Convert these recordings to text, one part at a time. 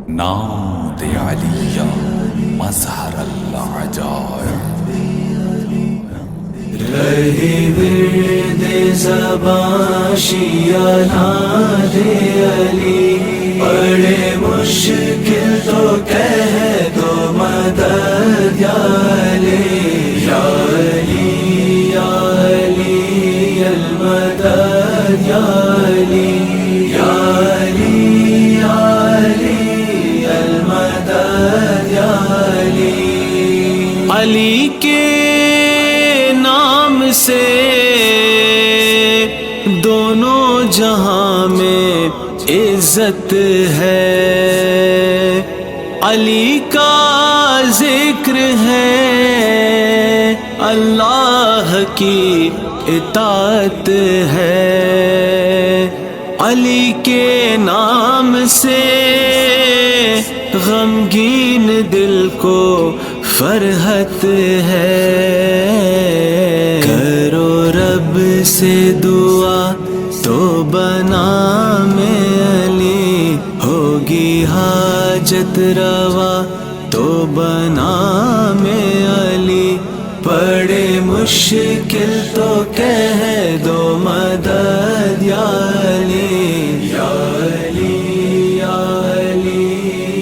ناد علی مظہر العجائب، رہی ورد زبان شیعہ ناد علی، بڑے مشکل تو کہہ دو مدد یا علی، یا علی یا علی المدد یا علی، یا علی یا علی المدد یا علی۔ علی کے نام سے دونوں جہاں میں عزت ہے، علی کا ذکر ہے، اللہ کی اطاعت ہے، علی کے نام سے غمگین دل کو فرحت ہے، کرو رب سے دعا تو بنا میں علی، ہوگی حاجت روا تو بنا میں علی، بڑے مشکل تو کہہ دو مدد یا علی، یا علی یا علی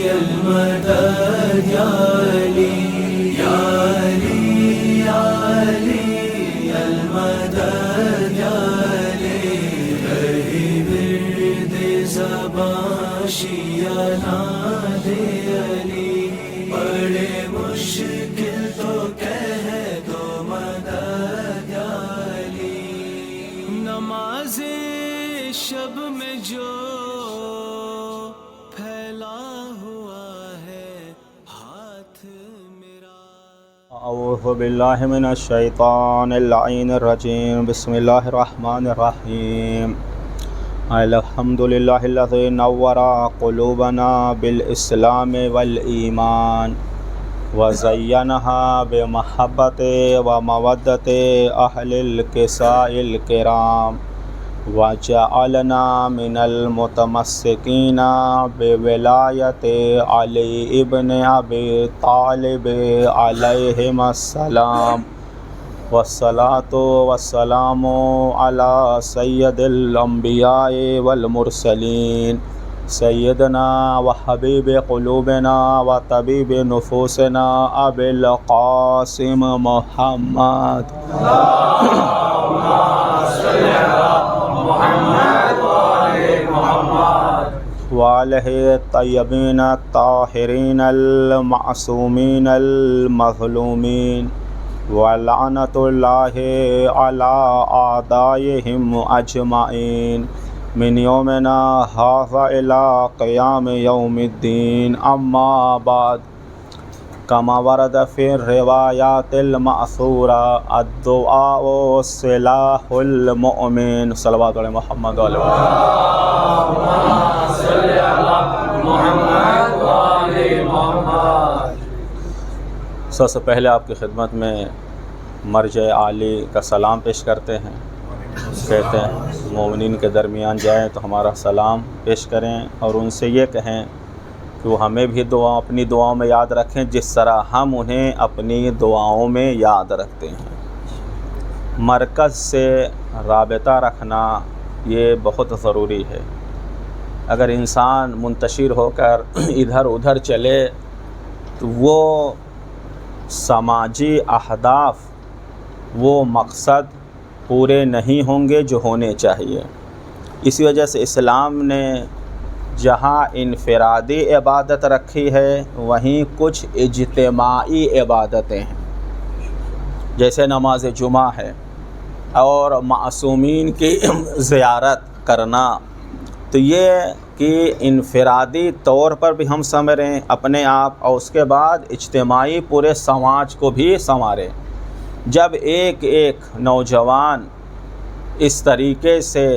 المدد یا علی، یا علی یا علی المدد یا علی۔ رہی ورد زبان شیعہ ناد علی، بڑے مشکل تو کہہ دو مدد یا علی۔ نماز شب میں جو پھیلا ہوا ہے ہاتھ میرا، اعوذ باللہ من الشیطان اللعین الرجیم، بسم اللہ الرحمن الرحیم۔ الحمدللہ الذی نور قلوبنا بالاسلام والایمان وزینها بمحبت ومودت اہل الکساء الکرام، وجعلنا من المتمسکین بولایت علی ابن ابی طالب علیہم السلام، والصلاة والسلام علی سید الانبیاء والمرسلین، سیدنا وحبیب قلوبنا وطبیب نفوسنا ابی القاسم محمد وآلہ الطیبین الطاہرین المعصومین المظلومین، ولعنۃ اللہ علی اعدائہم اجمعین من یومنا ھذا الی قیام یوم الدین، اما بعد، کما ورد فی الروایات المأثورہ الدعاء سلاح المؤمن، صلوات علی محمد و علی محمد۔ سب سے پہلے آپ کی خدمت میں مرجع عالی کا سلام پیش کرتے ہیں، کہتے ہیں مومنین کے درمیان جائیں تو ہمارا سلام پیش کریں اور ان سے یہ کہیں کہ وہ ہمیں بھی اپنی دعاؤں میں یاد رکھیں جس طرح ہم انہیں اپنی دعاؤں میں یاد رکھتے ہیں۔ مرکز سے رابطہ رکھنا یہ بہت ضروری ہے۔ اگر انسان منتشر ہو کر ادھر ادھر چلے تو وہ سماجی اہداف، وہ مقصد پورے نہیں ہوں گے جو ہونے چاہیے۔ اسی وجہ سے اسلام نے جہاں انفرادی عبادت رکھی ہے وہیں کچھ اجتماعی عبادتیں ہیں، جیسے نماز جمعہ ہے اور معصومین کی زیارت کرنا، تو یہ کہ انفرادی طور پر بھی ہم سنوریں اپنے آپ، اور اس کے بعد اجتماعی پورے سماج کو بھی سنواریں۔ جب ایک ایک نوجوان اس طریقے سے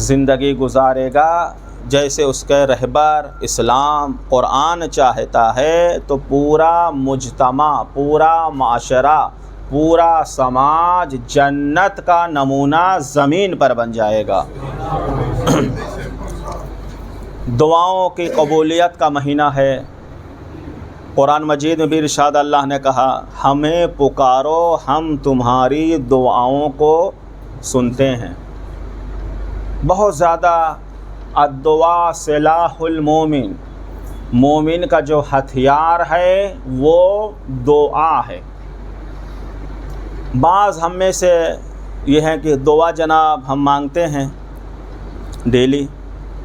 زندگی گزارے گا جیسے اس کے رہبر اسلام قرآن چاہتا ہے، تو پورا مجتمع، پورا معاشرہ، پورا سماج جنت کا نمونہ زمین پر بن جائے گا۔ دعاؤں کی قبولیت کا مہینہ ہے۔ قرآن مجید میں بھی ارشاد اللہ نے کہا ہمیں پکارو ہم تمہاری دعاؤں کو سنتے ہیں۔ بہت زیادہ الدعاء سلاح المومن، مومن کا جو ہتھیار ہے وہ دعا ہے۔ بعض ہم میں سے یہ ہے کہ دعا جناب ہم مانگتے ہیں ڈیلی،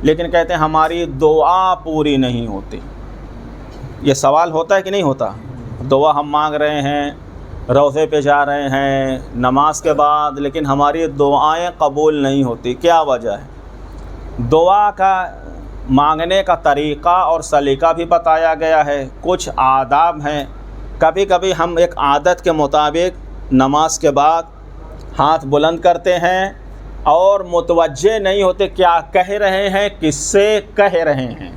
لیکن کہتے ہیں ہماری دعا پوری نہیں ہوتی۔ یہ سوال ہوتا ہے کہ نہیں ہوتا؟ دعا ہم مانگ رہے ہیں، روزے پہ جا رہے ہیں نماز کے بعد، لیکن ہماری دعائیں قبول نہیں ہوتی، کیا وجہ ہے؟ دعا کا مانگنے کا طریقہ اور سلیقہ بھی بتایا گیا ہے، کچھ آداب ہیں۔ کبھی کبھی ہم ایک عادت کے مطابق نماز کے بعد ہاتھ بلند کرتے ہیں اور متوجہ نہیں ہوتے کیا کہہ رہے ہیں، کس سے کہہ رہے ہیں۔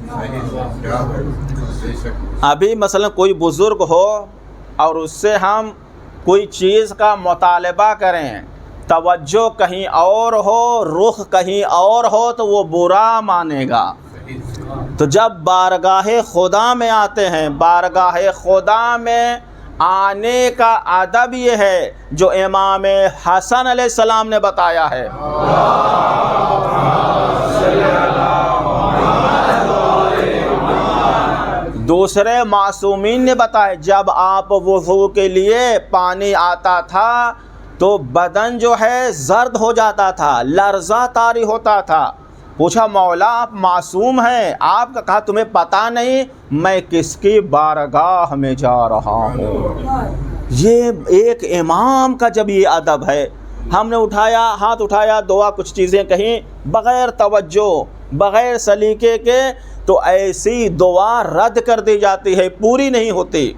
ابھی مثلا کوئی بزرگ ہو اور اس سے ہم کوئی چیز کا مطالبہ کریں، توجہ کہیں اور ہو، رخ کہیں اور ہو تو وہ برا مانے گا۔ تو جب بارگاہ خدا میں آتے ہیں، بارگاہ خدا میں آنے کا ادب یہ ہے جو امام حسن علیہ السلام نے بتایا ہے۔ دوسرے معصومین نے بتایا جب آپ وضو کے لیے پانی آتا تھا تو بدن جو ہے زرد ہو جاتا تھا، لرزہ طاری ہوتا تھا۔ پوچھا مولا آپ معصوم ہیں، آپ کا کہا تمہیں پتہ نہیں میں کس کی بارگاہ میں جا رہا ہوں۔ یہ ایک امام کا جب یہ ادب ہے، ہم نے اٹھایا ہاتھ اٹھایا دعا کچھ چیزیں کہیں بغیر توجہ بغیر سلیقے کے تو ایسی دعا رد کر دی جاتی ہے، پوری نہیں ہوتی۔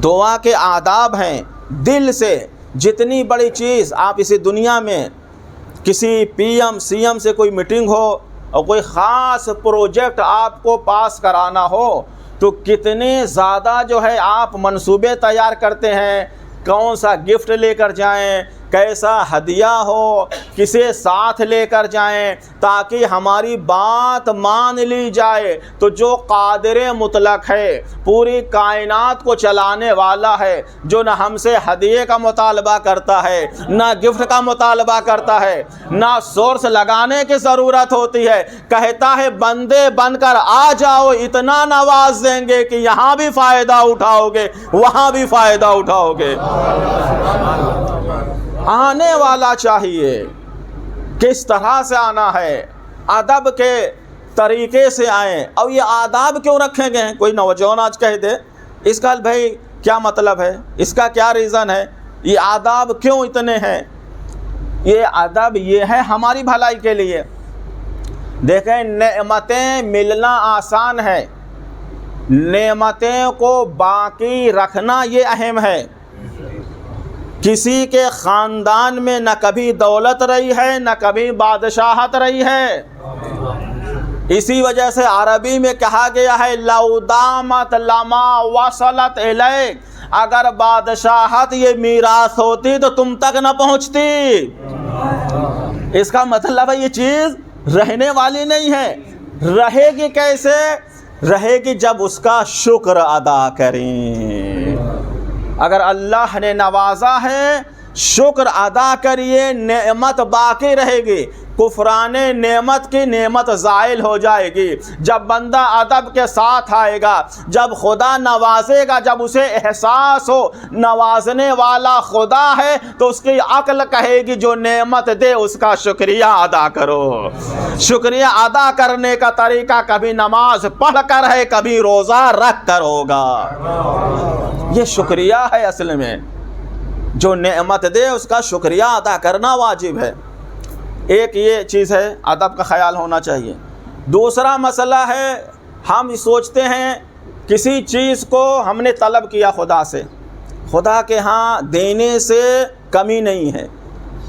دعا کے آداب ہیں، دل سے جتنی بڑی چیز آپ اسی دنیا میں کسی پی ایم سی ایم سے کوئی میٹنگ ہو اور کوئی خاص پروجیکٹ آپ کو پاس کرانا ہو تو کتنے زیادہ جو ہے آپ منصوبے تیار کرتے ہیں، کون سا گفٹ لے کر جائیں، کیسا ہدیہ ہو، کسے ساتھ لے کر جائیں تاکہ ہماری بات مان لی جائے۔ تو جو قادر مطلق ہے، پوری کائنات کو چلانے والا ہے، جو نہ ہم سے ہدیے کا مطالبہ کرتا ہے، نہ گفٹ کا مطالبہ کرتا ہے، نہ سورس لگانے کی ضرورت ہوتی ہے، کہتا ہے بندے بن کر آ جاؤ، اتنا نواز دیں گے کہ یہاں بھی فائدہ اٹھاؤ گے وہاں بھی فائدہ اٹھاؤ گے۔ آنے والا چاہیے، کس طرح سے آنا ہے، ادب کے طریقے سے آئیں۔ اور یہ آداب کیوں رکھے گئے ہیں؟ کوئی نوجوان آج کہہ دے اس کا بھائی کیا مطلب ہے، اس کا کیا ریزن ہے، یہ آداب کیوں اتنے ہیں؟ یہ ادب یہ ہے ہماری بھلائی کے لیے۔ دیکھیں نعمتیں ملنا آسان ہے، نعمتیں کو باقی رکھنا یہ اہم ہے۔ کسی کے خاندان میں نہ کبھی دولت رہی ہے نہ کبھی بادشاہت رہی ہے، اسی وجہ سے عربی میں کہا گیا ہے لو دامت لما وصلت الیک، اگر بادشاہت یہ میراث ہوتی تو تم تک نہ پہنچتی۔ اس کا مطلب ہے یہ چیز رہنے والی نہیں ہے۔ رہے گی کیسے؟ رہے گی جب اس کا شکر ادا کریں۔ اگر اللہ نے نوازا ہے شکر ادا کریے، نعمت باقی رہے گی، کفران نعمت کی نعمت زائل ہو جائے گی۔ جب بندہ ادب کے ساتھ آئے گا، جب خدا نوازے گا، جب اسے احساس ہو نوازنے والا خدا ہے تو اس کی عقل کہے گی جو نعمت دے اس کا شکریہ ادا کرو۔ شکریہ ادا کرنے کا طریقہ کبھی نماز پڑھ کر ہے، کبھی روزہ رکھ کر ہوگا۔ یہ شکریہ ہے اصل میں، جو نعمت دے اس کا شکریہ ادا کرنا واجب ہے۔ ایک یہ چیز ہے ادب کا خیال ہونا چاہیے۔ دوسرا مسئلہ ہے ہم سوچتے ہیں کسی چیز کو ہم نے طلب کیا خدا سے، خدا کے ہاں دینے سے کمی نہیں ہے۔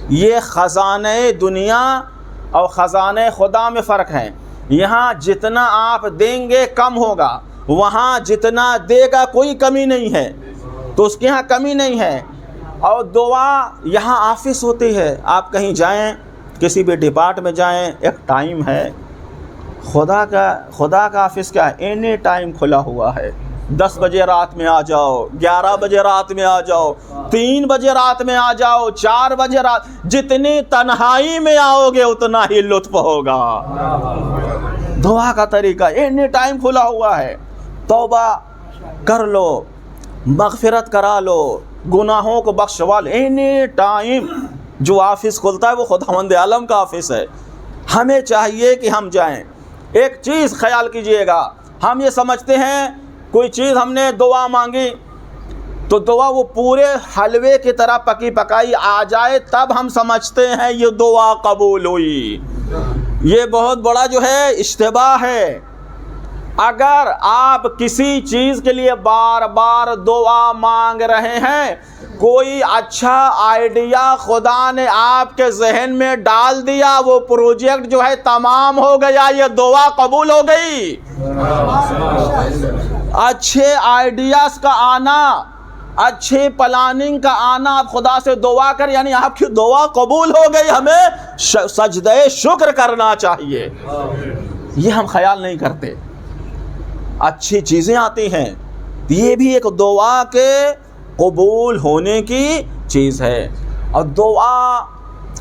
یہ خزانہ دنیا اور خزانہ خدا میں فرق ہے۔ یہاں جتنا آپ دیں گے کم ہوگا، وہاں جتنا دے گا کوئی کمی نہیں ہے، تو اس کے ہاں کمی نہیں ہے۔ اور دعا یہاں آفس ہوتی ہے، آپ کہیں جائیں کسی بھی ڈپارٹ میں جائیں، ایک ٹائم ہے، خدا کا آفس کیا ہے؟ اینی ٹائم کھلا ہوا ہے. 10 بجے رات میں آ جاؤ، 11 بجے رات میں آ جاؤ، 3 بجے رات میں آ جاؤ، 4 بجے رات، جتنی تنہائی میں آؤ گے اتنا ہی لطف ہوگا. دعا کا طریقہ اینی ٹائم کھلا ہوا ہے. توبہ کر لو، مغفرت کرا لو، گناہوں کو بخشوا لو. اینی ٹائم جو آفس کھلتا ہے وہ خداوند عالم کا آفس ہے. ہمیں چاہیے کہ ہم جائیں. ایک چیز خیال کیجئے گا، ہم یہ سمجھتے ہیں کوئی چیز ہم نے دعا مانگی تو دعا وہ پورے حلوے کی طرح پکی پکائی آ جائے تب ہم سمجھتے ہیں یہ دعا قبول ہوئی. یہ بہت بڑا جو ہے اشتباہ ہے. اگر آپ کسی چیز کے لیے بار بار دعا مانگ رہے ہیں، کوئی اچھا آئیڈیا خدا نے آپ کے ذہن میں ڈال دیا، وہ پروجیکٹ جو ہے تمام ہو گیا، یہ دعا قبول ہو گئی. اچھے آئیڈیاز کا آنا، اچھے پلاننگ کا آنا، آپ خدا سے دعا کر، یعنی آپ کی دعا قبول ہو گئی. ہمیں سجدہ شکر کرنا چاہیے. یہ ہم خیال نہیں کرتے. اچھی چیزیں آتی ہیں، یہ بھی ایک دعا کے قبول ہونے کی چیز ہے. اور دعا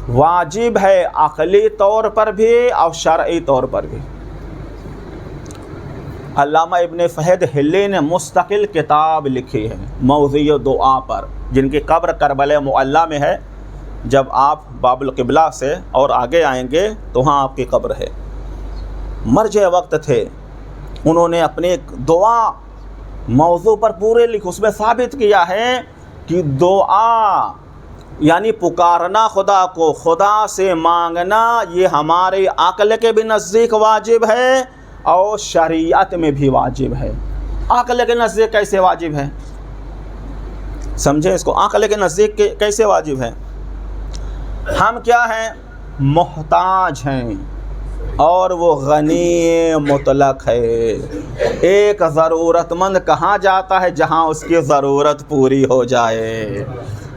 واجب ہے عقلی طور پر بھی اور شرعی طور پر بھی. علامہ ابن فہد حلی نے مستقل کتاب لکھی ہے موضوع دعا پر، جن کی قبر کربلا معلیٰ میں ہے. جب آپ باب القبلہ سے اور آگے آئیں گے تو وہاں آپ کی قبر ہے. مرجع وقت تھے، انہوں نے اپنے دعا موضوع پر پورے لکھ، اس میں ثابت کیا ہے کہ دعا یعنی پکارنا خدا کو، خدا سے مانگنا، یہ ہمارے عقل کے بھی نزدیک واجب ہے اور شریعت میں بھی واجب ہے. عقل کے نزدیک کیسے واجب ہے؟ سمجھیں اس کو. عقل کے نزدیک کیسے واجب ہے؟ ہم کیا ہیں؟ محتاج ہیں اور وہ غنی مطلق ہے. ایک ضرورت مند کہاں جاتا ہے؟ جہاں اس کی ضرورت پوری ہو جائے.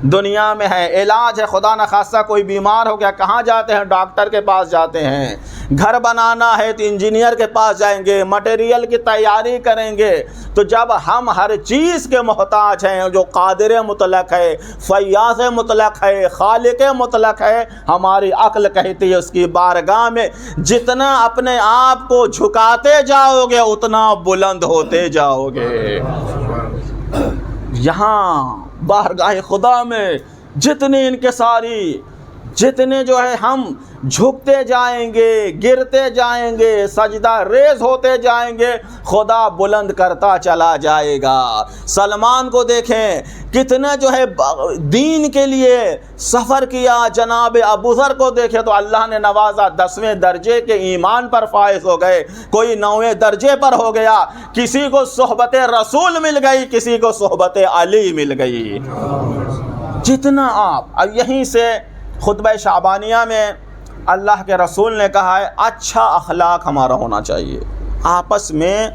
دنیا میں ہے، علاج ہے، خدا نخواستہ کوئی بیمار ہو گیا، کہاں جاتے ہیں؟ ڈاکٹر کے پاس جاتے ہیں. گھر بنانا ہے تو انجینئر کے پاس جائیں گے، مٹیریل کی تیاری کریں گے. تو جب ہم ہر چیز کے محتاج ہیں، جو قادر مطلق ہے، فیاض مطلق ہے، خالق مطلق ہے، ہماری عقل کہتی ہے اس کی بارگاہ میں جتنا اپنے آپ کو جھکاتے جاؤ گے اتنا بلند ہوتے جاؤ گے. یہاں بارگاہ خدا میں جتنی انکساری، جتنے جو ہے ہم جھکتے جائیں گے، گرتے جائیں گے، سجدہ ریز ہوتے جائیں گے، خدا بلند کرتا چلا جائے گا. سلمان کو دیکھیں کتنا جو ہے دین کے لیے سفر کیا. جناب ابوذر کو دیکھیں تو اللہ نے نوازا، 10ویں درجے کے ایمان پر فائز ہو گئے، کوئی 9ویں درجے پر ہو گیا. کسی کو صحبت رسول مل گئی، کسی کو صحبت علی مل گئی. جتنا آپ اب یہیں سے خطبہ شعبانیہ میں اللہ کے رسول نے کہا ہے اچھا اخلاق ہمارا ہونا چاہیے، آپس میں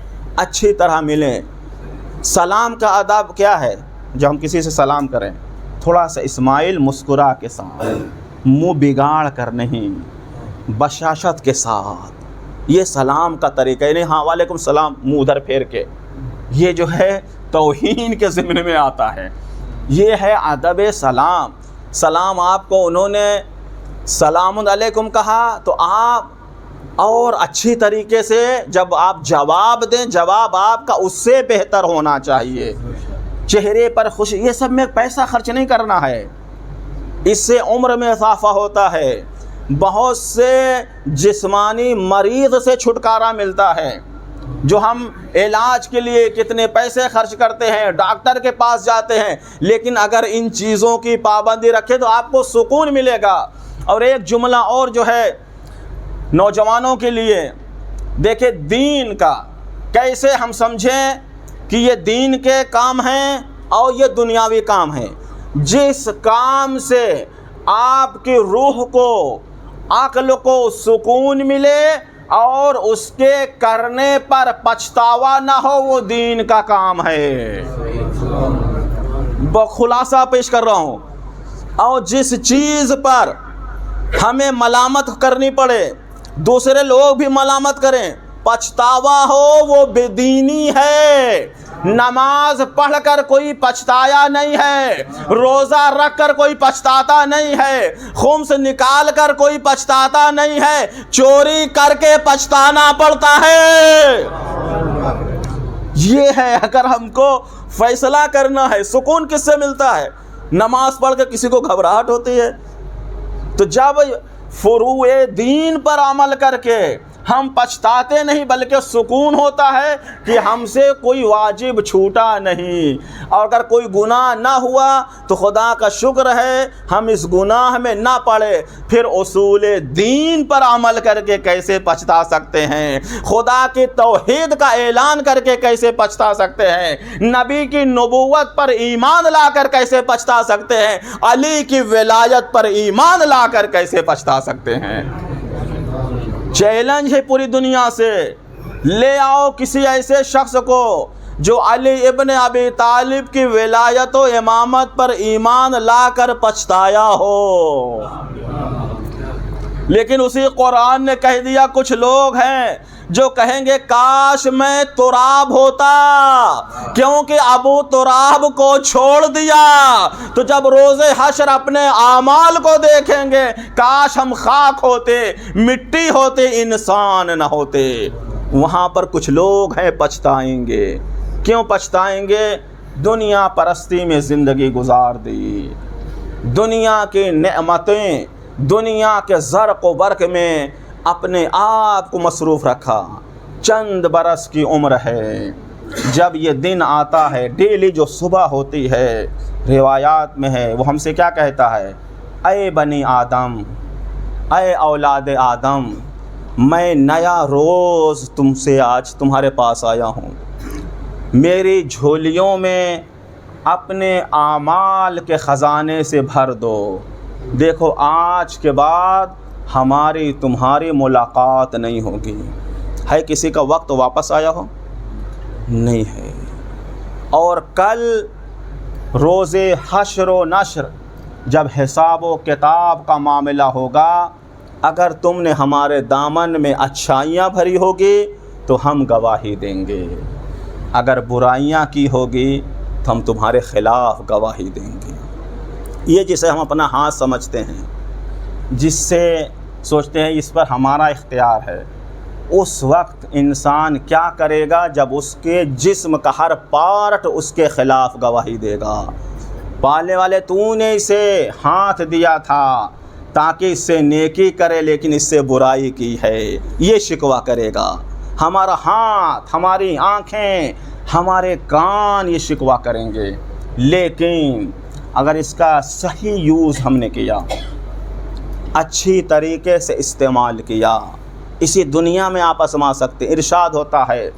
اچھی طرح ملیں. سلام کا آداب کیا ہے؟ جب ہم کسی سے سلام کریں تھوڑا سا اسمائل مسکرا کے ساتھ، منہ بگاڑ کر نہیں، بشاشت کے ساتھ. یہ سلام کا طریقہ ہے. نہیں ہاں وعلیکم السلام منہ ادھر پھیر کے، یہ جو ہے توہین کے ضمن میں آتا ہے. یہ ہے ادب سلام. سلام آپ کو انہوں نے سلام علیکم کہا تو آپ اور اچھی طریقے سے جب آپ جواب دیں، جواب آپ کا اس سے بہتر ہونا چاہیے. چہرے پر خوشی، یہ سب میں پیسہ خرچ نہیں کرنا ہے، اس سے عمر میں اضافہ ہوتا ہے. بہت سے جسمانی مریض سے چھٹکارا ملتا ہے. جو ہم علاج کے لیے کتنے پیسے خرچ کرتے ہیں، ڈاکٹر کے پاس جاتے ہیں، لیکن اگر ان چیزوں کی پابندی رکھے تو آپ کو سکون ملے گا. اور ایک جملہ اور جو ہے نوجوانوں کے لیے، دیکھیں دین کا کیسے ہم سمجھیں کہ یہ دین کے کام ہیں اور یہ دنیاوی کام ہیں. جس کام سے آپ کی روح کو، عقل کو سکون ملے اور اس کے کرنے پر پچھتاوا نہ ہو، وہ دین کا کام ہے. خلاصہ پیش کر رہا ہوں. اور جس چیز پر ہمیں ملامت کرنی پڑے، دوسرے لوگ بھی ملامت کریں، پچھتاوا ہو وہ بے دینی ہے۔ نماز پڑھ کر کوئی پچھتایا نہیں ہے، روزہ رکھ کر کوئی پچھتاتا نہیں ہے، خمس نکال کر کوئی پچھتاتا نہیں ہے، چوری کر کے پچھتانا پڑتا ہے۔ یہ ہے، اگر ہم کو فیصلہ کرنا ہے، سکون کس سے ملتا ہے؟ نماز پڑھ کے کسی کو گھبراہٹ ہوتی ہے؟ تو جب فروع دین پر عمل کر کے ہم پچھتاتے نہیں بلکہ سکون ہوتا ہے کہ ہم سے کوئی واجب چھوٹا نہیں، اور اگر کوئی گناہ نہ ہوا تو خدا کا شکر ہے ہم اس گناہ میں نہ پڑے، پھر اصول دین پر عمل کر کے کیسے پچھتا سکتے ہیں؟ خدا کی توحید کا اعلان کر کے کیسے پچھتا سکتے ہیں؟ نبی کی نبوت پر ایمان لا کر کیسے پچھتا سکتے ہیں؟ علی کی ولایت پر ایمان لا کر کیسے پچھتا سکتے ہیں؟ چیلنج ہے پوری دنیا سے، لے آؤ کسی ایسے شخص کو جو علی ابن ابی طالب کی ولایت و امامت پر ایمان لا کر پچھتایا ہو۔ لیکن اسی قرآن نے کہہ دیا کچھ لوگ ہیں جو کہیں گے کاش میں تراب ہوتا، کیونکہ ابو تراب کو چھوڑ دیا، تو جب روز حشر اپنے اعمال کو دیکھیں گے کاش ہم خاک ہوتے، مٹی ہوتے، انسان نہ ہوتے۔ وہاں پر کچھ لوگ ہیں پچھتائیں گے۔ کیوں پچھتائیں گے؟ دنیا پرستی میں زندگی گزار دی، دنیا کی نعمتیں، دنیا کے زرق و برق میں اپنے آپ کو مصروف رکھا۔ چند برس کی عمر ہے، جب یہ دن آتا ہے، ڈیلی جو صبح ہوتی ہے، روایات میں ہے، وہ ہم سے کیا کہتا ہے؟ اے بنی آدم، اے اولاد آدم، میں نیا روز تم سے آج تمہارے پاس آیا ہوں، میری جھولیوں میں اپنے اعمال کے خزانے سے بھر دو۔ دیکھو آج کے بعد ہماری تمہاری ملاقات نہیں ہوگی۔ ہے کسی کا وقت واپس آیا ہو؟ نہیں ہے۔ اور کل روز حشر و نشر جب حساب و کتاب کا معاملہ ہوگا، اگر تم نے ہمارے دامن میں اچھائیاں بھری ہوگی تو ہم گواہی دیں گے، اگر برائیاں کی ہوگی تو ہم تمہارے خلاف گواہی دیں گے۔ یہ جسے ہم اپنا ہاتھ سمجھتے ہیں، جس سے سوچتے ہیں اس پر ہمارا اختیار ہے، اس وقت انسان کیا کرے گا جب اس کے جسم کا ہر پارٹ اس کے خلاف گواہی دے گا؟ پالنے والے تو نے اسے ہاتھ دیا تھا تاکہ اس سے نیکی کرے، لیکن اس سے برائی کی ہے، یہ شکوہ کرے گا۔ ہمارا ہاتھ، ہماری آنکھیں، ہمارے کان یہ شکوہ کریں گے۔ لیکن اگر اس کا صحیح یوز ہم نے کیا، اچھی طریقے سے استعمال کیا، اسی دنیا میں آپ آزما سکتے۔ ارشاد ہوتا ہے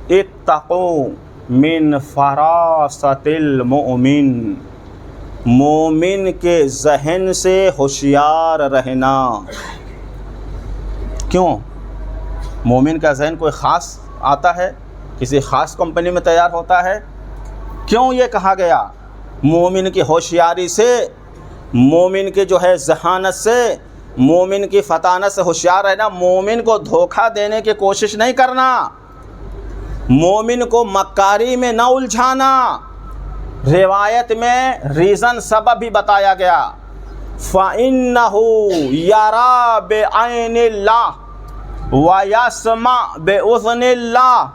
اتقوا من فراست المؤمن، مومن کے ذہن سے ہوشیار رہنا۔ کیوں؟ مومن کا ذہن کوئی خاص آتا ہے، کسی خاص کمپنی میں تیار ہوتا ہے؟ کیوں یہ کہا گیا؟ مومن کی ہوشیاری سے، مومن کی جو ہے ذہانت سے، مومن کی فطانت سے ہوشیار رہنا، مومن کو دھوکہ دینے کی کوشش نہیں کرنا، مومن کو مکاری میں نہ الجھانا۔ روایت میں ریزن سبب بھی بتایا گیا، فَإِنَّهُ يَرَى بِعَيْنِ اللَّهِ وَيَسْمَعُ بِأُذْنِ اللَّهِ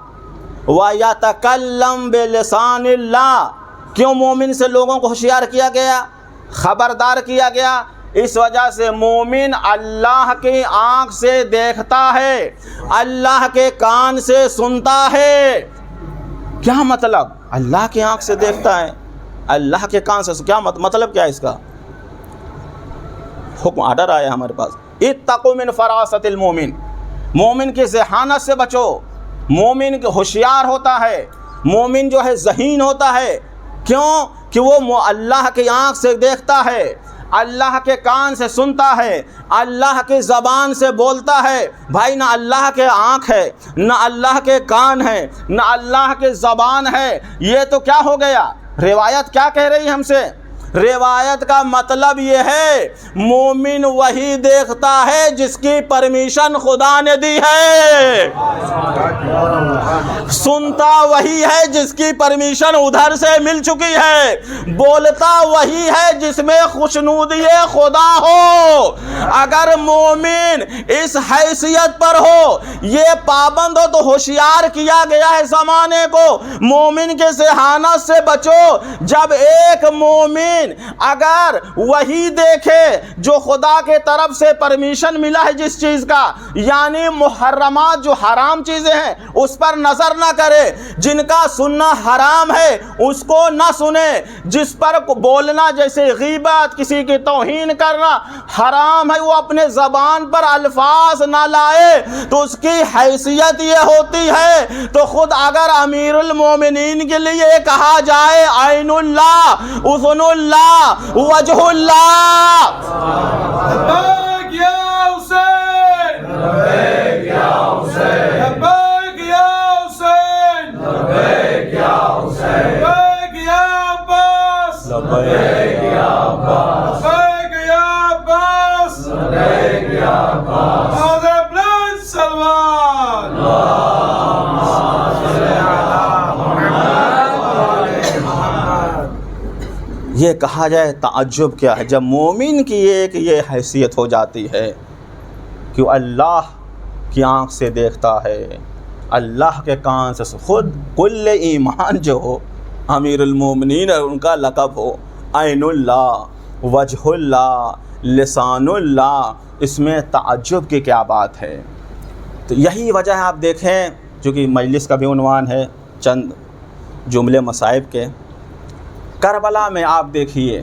وَيَتَكَلَّمُ بِلِسَانِ اللَّهِ۔ کیوں مومن سے لوگوں کو ہوشیار کیا گیا، خبردار کیا گیا؟ اس وجہ سے مومن اللہ کی آنکھ سے دیکھتا ہے، اللہ کے کان سے سنتا ہے۔ کیا مطلب؟ اللہ کی آنکھ سے دیکھتا ہے، اللہ کے کان سے، کیا مطلب کیا ہے اس کا؟ حکم آرڈر آیا ہمارے پاس، اتقوا من فراست المومن، مومن کی ذہانت سے بچو۔ مومن ہوشیار ہوتا ہے، مومن جو ہے ذہین ہوتا ہے۔ کیوں؟ کہ وہ اللہ کی آنکھ سے دیکھتا ہے، اللہ کے کان سے سنتا ہے، اللہ کی زبان سے بولتا ہے۔ بھائی نہ اللہ کے آنکھ ہے، نہ اللہ کے کان ہے، نہ اللہ کے زبان ہے، یہ تو کیا ہو گیا؟ روایت کیا کہہ رہی ہے ہم سے؟ روایت کا مطلب یہ ہے مومن وہی دیکھتا ہے جس کی پرمیشن خدا نے دی ہے، سنتا وہی ہے جس کی پرمیشن ادھر سے مل چکی ہے، بولتا وہی ہے جس میں خوشنودی خدا ہو۔ اگر مومن اس حیثیت پر ہو، یہ پابند ہو، تو ہوشیار کیا گیا ہے زمانے کو مومن کے ذہانت سے بچو۔ جب ایک مومن اگر وہی دیکھے جو خدا کے طرف سے پرمیشن ملا ہے جس چیز کا، یعنی محرمات جو حرام چیزیں ہیں اس پر نظر نہ کرے، جن کا سننا حرام ہے اس کو نہ سنے، جس پر بولنا جیسے غیبت، کسی کی توہین کرنا حرام ہے، وہ اپنے زبان پر الفاظ نہ لائے، تو اس کی حیثیت یہ ہوتی ہے۔ تو خود اگر امیر المومنین کے لیے کہا جائے عین اللہ، اذن اللہ، وجہ اللہ، لبیک یا حسین، لبیک یا حسین، لبیک یا حسین، لبیک یا حسین، لبیک یا عباس، لبیک یا عباس، لبیک یا عباس، لبیک یا عباس، آدھے بلند سلوات، اللہم صلی علی محمد۔ یہ کہا جائے تعجب کیا ہے جب مومن کی ایک یہ حیثیت ہو جاتی ہے کہ وہ اللہ کی آنکھ سے دیکھتا ہے، اللہ کے کان سے، خود کل ایمان جو ہو امیر المومنین ان کا لقب ہو عین اللہ، وجہ اللہ، لسان اللہ، اس میں تعجب کی کیا بات ہے؟ تو یہی وجہ ہے، آپ دیکھیں چونکہ مجلس کا بھی عنوان ہے چند جملے مصائب کے، کربلا میں آپ دیکھیے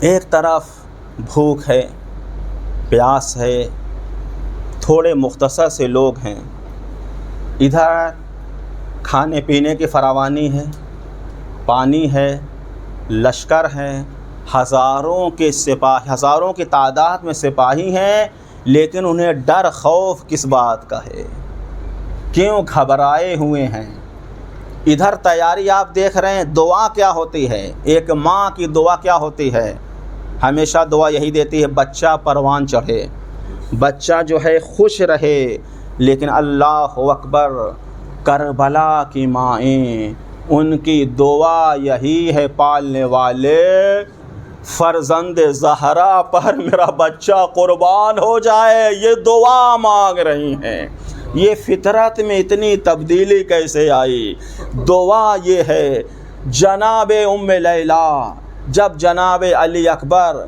ایک طرف بھوک ہے، پیاس ہے، تھوڑے مختصر سے لوگ ہیں، ادھر کھانے پینے کی فراوانی ہے، پانی ہے، لشکر ہے، ہزاروں کے سپاہی، ہزاروں کی تعداد میں سپاہی ہیں، لیکن انہیں ڈر خوف کس بات کا ہے؟ کیوں گھبرائے ہوئے ہیں؟ ادھر تیاری آپ دیکھ رہے ہیں، دعا کیا ہوتی ہے؟ ایک ماں کی دعا کیا ہوتی ہے؟ ہمیشہ دعا یہی دیتی ہے بچہ پروان چڑھے، بچہ جو ہے خوش رہے، لیکن اللہ اکبر، کربلا کی مائیں ان کی دعا یہی ہے پالنے والے، فرزند زہرا پر میرا بچہ قربان ہو جائے، یہ دعا مانگ رہی ہیں۔ یہ فطرت میں اتنی تبدیلی کیسے آئی؟ دعا یہ ہے۔ جناب ام لیلہ جب جناب علی اکبر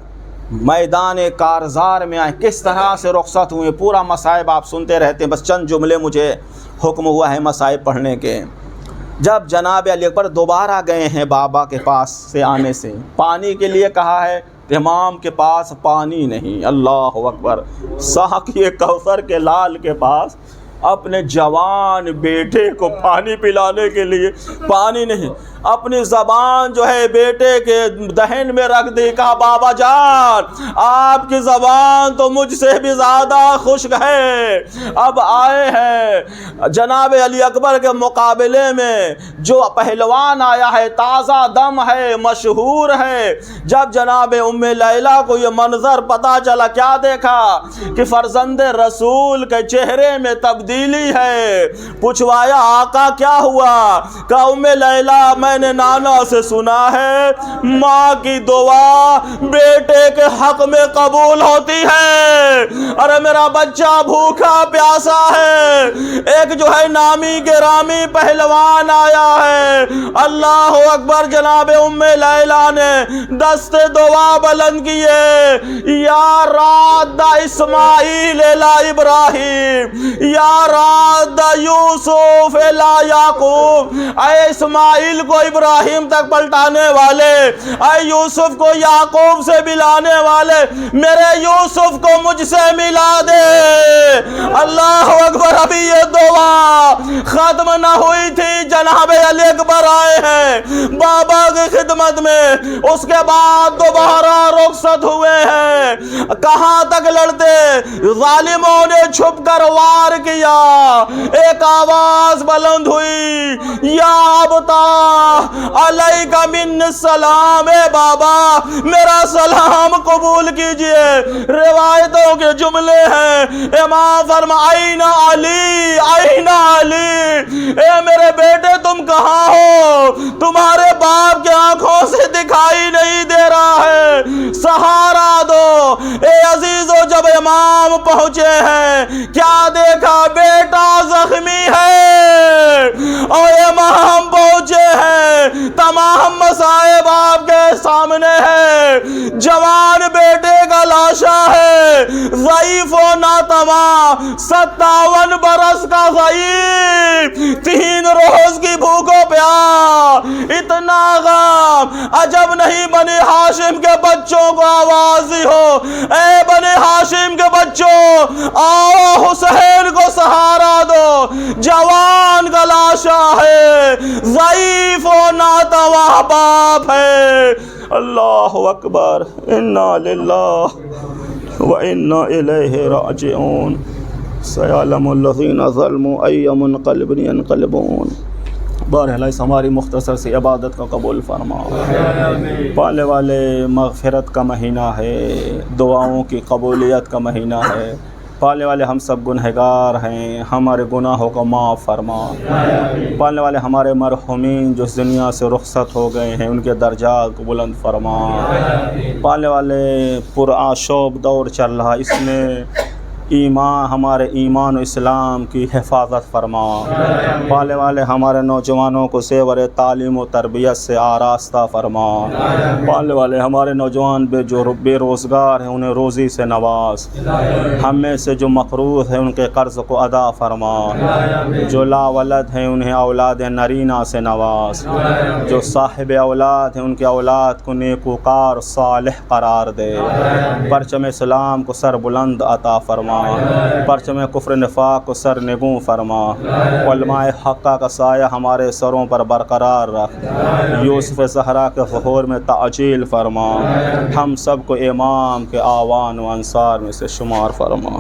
میدان کارزار میں آئے، کس طرح سے رخصت ہوئے، پورا مصائب آپ سنتے رہتے ہیں، بس چند جملے مجھے حکم ہوا ہے مصائب پڑھنے کے۔ جب جناب علی اکبر دوبارہ گئے ہیں بابا کے پاس سے آنے سے، پانی کے لیے کہا ہے، امام کے پاس پانی نہیں، اللہ اکبر، ساقی کوثر کے لال کے پاس اپنے جوان بیٹے کو پانی پلانے کے لیے پانی نہیں، اپنی زبان جو ہے بیٹے کے دہن میں رکھ دی، کہا بابا جان آپ کی زبان تو مجھ سے بھی زیادہ خشک ہے، اب آئے ہیں جناب علی اکبر کے مقابلے میں جو پہلوان آیا ہے، تازہ دم ہے، مشہور ہے۔ جب جناب ام لیلہ کو یہ منظر پتا چلا، کیا دیکھا کہ فرزند رسول کے چہرے میں تبدیلی ہے، پوچھوایا آقا کیا ہوا؟ کہا ام لیلہ میں نے نانا سے سنا ہے ماں کی دعا بیٹے کے حق میں قبول ہوتی ہے، ارے میرا بچہ بھوکا پیاسا ہے، ایک جو ہے نامی گرامی پہلوان آیا ہے، اللہ اکبر۔ جناب ام لیلہ نے دست دعا بلند کیے، یا راد اسماعیل الا ابراہیم، یا راد یوسف الا یعقوب، اے اسماعیل کو ابراہیم تک پلٹانے والے، اے یوسف کو یعقوب سے ملانے والے، میرے یوسف کو مجھ سے ملا دے۔ اللہ اکبر۔ ابھی یہ دعا ختم نہ ہوئی تھی، جناب علی اکبر آئے ہیں بابا کی خدمت میں، اس کے بعد دوبارہ رخصت ہوئے ہیں۔ کہاں تک لڑتے؟ ظالموں نے چھپ کر وار کیا، ایک آواز بلند ہوئی، یا ابتا علیک من السلام، اے بابا میرا سلام قبول کیجئے۔ روایتوں کے جملے ہیں، امام فرما این علی، این علی، اے میرے بیٹے تم کہاں ہو؟ تمہارے باپ کی آنکھوں سے دکھائی نہیں دے رہا ہے، سہارا دو۔ اے عزیزو جب امام پہنچے ہیں، کیا دیکھا؟ بیٹا زخمی ہے، اور امام پہنچے ہیں، تمام مسائب آپ کے سامنے ہے۔ جوان بیٹے کا لاشا ہے، ضعیف و ناتواں، 57 برس کا ضعیف، 3 روز کی بھوک و پیاس، اتنا غم۔ عجب نہیں بنی ہاشم کے بچوں کو آواز دی ہو، اے بنی ہاشم کے بچوں آؤ حسین کو سہارا دو، جوان کا لاشا ہے، ضعیف و ناتواں باپ ہے۔ اللہ اکبر، انا للہ و انا الیہ راجعون، سیعلم الذین ظلموا ای منقلب ینقلبون۔ بہرحال اس ہماری مختصر سی عبادت کو قبول فرما۔ پالنے والے مغفرت کا مہینہ ہے، دعاؤں کی قبولیت کا مہینہ ہے۔ پالنے والے ہم سب گنہگار ہیں، ہمارے گناہوں کو معاف فرما۔ پالنے والے ہمارے مرحومین جو اس دنیا سے رخصت ہو گئے ہیں، ان کے درجات کو بلند فرما۔ پالنے والے پرآشوب دور چل رہا، اس میں ایمان، ہمارے ایمان و اسلام کی حفاظت فرما۔ پالنے والے ہمارے نوجوانوں کو زیور تعلیم و تربیت سے آراستہ فرما۔ پالنے والے ہمارے نوجوان جو بے روزگار ہیں، انہیں روزی سے نواز۔ ہم میں سے جو مقروض ہیں، ان کے قرض کو ادا فرما۔ جو لا ولد ہیں، انہیں اولاد نرینہ سے نواز۔ جو صاحب اولاد ہیں، ان کے اولاد کو نیکوکار صالح قرار دے۔ پرچم اسلام کو سر بلند عطا فرما، پرچم کفر نفاق کو سر نگوں فرما۔ علماء حقہ کا سایہ ہمارے سروں پر برقرار رکھ۔ یوسف زہرا کے ظہور میں تعجیل فرما۔ ہم سب کو امام کے آوان و انصار میں سے شمار فرما۔